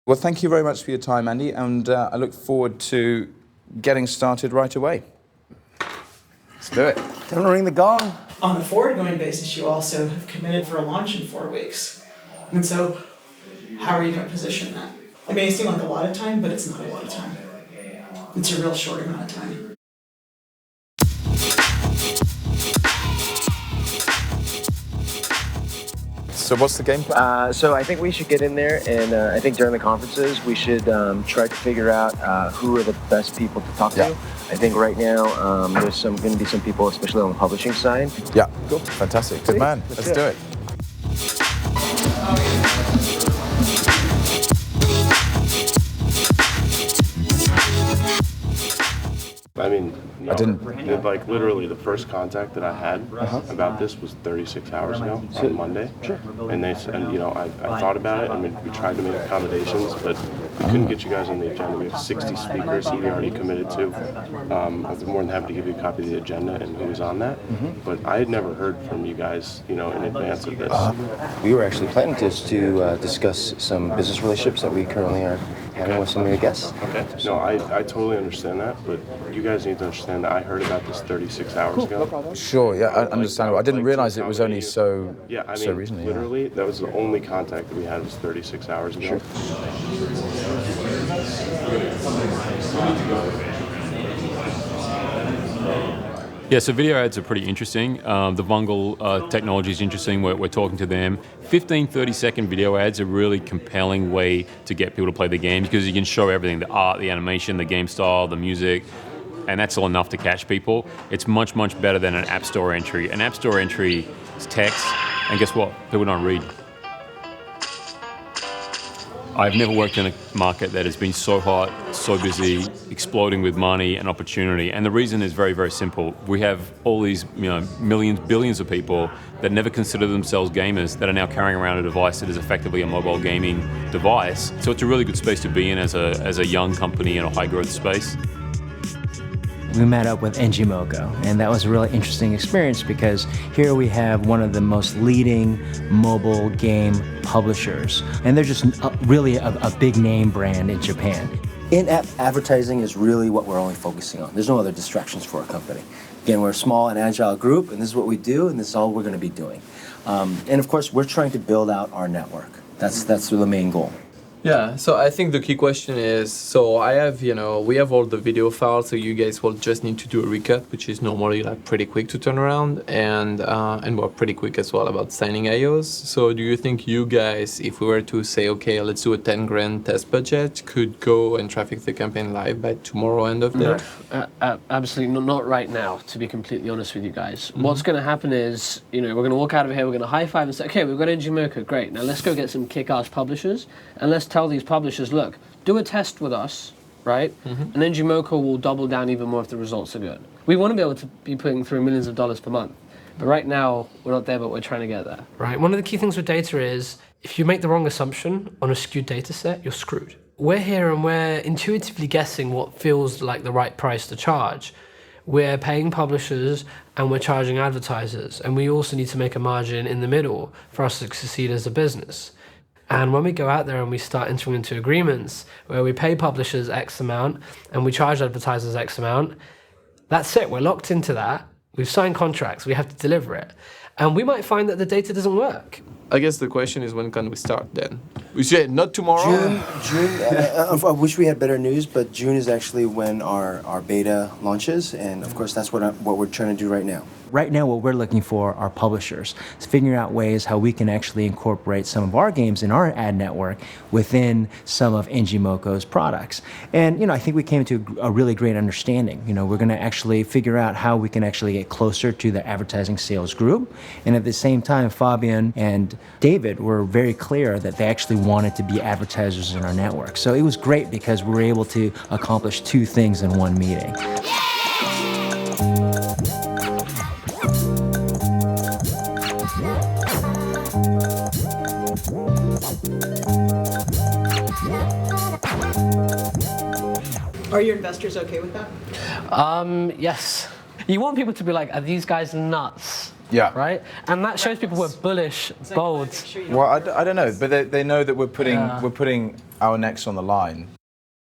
Well, thank you very much for your time, Andy, and I look forward to getting started right away. Let's do it. Don't ring the gong. On a forward-going basis, you also have committed for a launch in 4 weeks. And so, how are you going to position that? It may seem like a lot of time, but it's not a lot of time. It's a real short amount of time. So what's the game plan? So I think we should get in there, and I think during the conferences we should try to figure out who are the best people to talk to. I think right now there's going to be some people, especially on the publishing side. Yeah, cool. Fantastic. Good man. Let's do it. I mean, no, I didn't. like literally the first contact that I had about this was 36 hours ago on Monday. Sure. And they said, you know, I thought about it. I mean, we tried to make accommodations, but we couldn't get you guys on the agenda. We have 60 speakers he already committed to. I'd be more than happy to give you a copy of the agenda and who's on that. But I had never heard from you guys, you know, in advance of this. We were actually planning to discuss some business relationships that we currently are having with some of your guests. Okay. No, I totally understand that, but you guys need to understand that I heard about this 36 hours ago. No problem. Sure, yeah, understandable. I didn't realize it was only so so recently. Literally, that was the only contact that we had was 36 hours ago. Sure. Yeah, so video ads are pretty interesting. The Vungle technology is interesting. We're talking to them. 15, 30-second video ads are a really compelling way to get people to play the game because you can show everything, the art, the animation, the game style, the music, and that's all enough to catch people. It's much, much better than an App Store entry. An App Store entry is text, and guess what? People don't read. I've never worked in a market that has been so hot, so busy, exploding with money and opportunity. And the reason is very, very simple. We have all these, millions, billions of people that never consider themselves gamers that are now carrying around a device that is effectively a mobile gaming device. So it's a really good space to be in as a young company in a high growth space. We met up with Engimoco, and that was a really interesting experience because here we have one of the most leading mobile game publishers, and they're just really a big name brand in Japan. In-app advertising is really what we're only focusing on. There's no other distractions for our company. Again, we're a small and agile group, and this is what we do, and this is all we're going to be doing. And of course, we're trying to build out our network. That's the main goal. Yeah, so I think the key question is, so I have, we have all the video files, so you guys will just need to do a recut, which is normally like pretty quick to turn around, and we're pretty quick as well about signing IOs. So do you think you guys, if we were to say, okay, let's do a 10 grand test budget, could go and traffic the campaign live by tomorrow end of day? No, absolutely not right now, to be completely honest with you guys. What's going to happen is, we're going to walk out of here, we're going to high five and say, okay, we've got Engimoco, great. Now let's go get some kick-ass publishers, and let's tell these publishers, look, do a test with us, right? And then Engimoco will double down even more if the results are good. We want to be able to be putting through millions of dollars per month. But right now, we're not there, but we're trying to get there. Right, one of the key things with data is, if you make the wrong assumption on a skewed data set, you're screwed. We're here and we're intuitively guessing what feels like the right price to charge. We're paying publishers and we're charging advertisers. And we also need to make a margin in the middle for us to succeed as a business. And when we go out there and we start entering into agreements where we pay publishers X amount and we charge advertisers X amount, that's it, we're locked into that. We've signed contracts, we have to deliver it. And we might find that the data doesn't work. I guess the question is, when can we start then? We said not tomorrow? June, I wish we had better news, but June is actually when our beta launches, and of course that's what we're trying to do right now. Right now, what we're looking for are publishers. It's figuring out ways how we can actually incorporate some of our games in our ad network within some of Engimoco's products. And, I think we came to a really great understanding. We're going to actually figure out how we can actually get closer to the advertising sales group. And at the same time, Fabian and David were very clear that they actually wanted to be advertisers in our network. So it was great because we were able to accomplish two things in one meeting. Are your investors okay with that? Yes. You want people to be like, are these guys nuts? Yeah. Right? And that shows people we're bullish, bold. Well, I don't know, but they know that we're putting our necks on the line